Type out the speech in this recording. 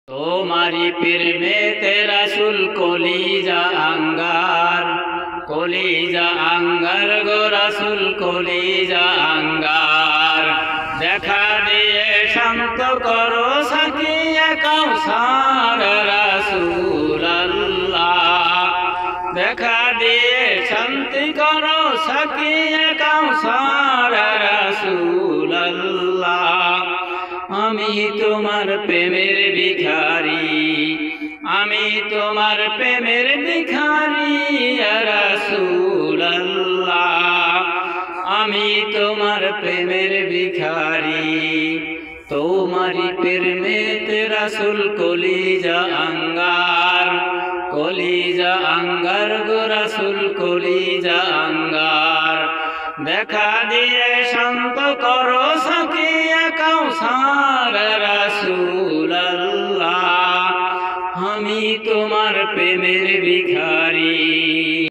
তোমারি প্রেমেতে রাসূল কলিজা আঙ্গার, কলিজা আঙ্গার গো রাসূল কলিজা আঙ্গার। দেখা দিয়ে শান্ত করো সাকিয়ে কাউসার রাসূলুল্লাহ, দেখা দিয়ে শান্তি করো সাকিয়ে কাউসার রাসূলুল্লাহ। আমি তোমার প্রেমের ভিখারি, আমি তোমার প্রেমের ভিখারি ইয়া রাসূলুল্লাহ, আমি তোমার প্রেমের ভিখারি। তোমারি প্রেমেতে রাসূল কলিজা আঙ্গার, কলিজা আঙ্গার গো রাসূল কলিজা আঙ্গার। দেখা দিয়ে শান্ত করো সাকিয়ে কাউসার রাসূলুল্লাহ, আমি তোমার প্রেমের ভিখারি।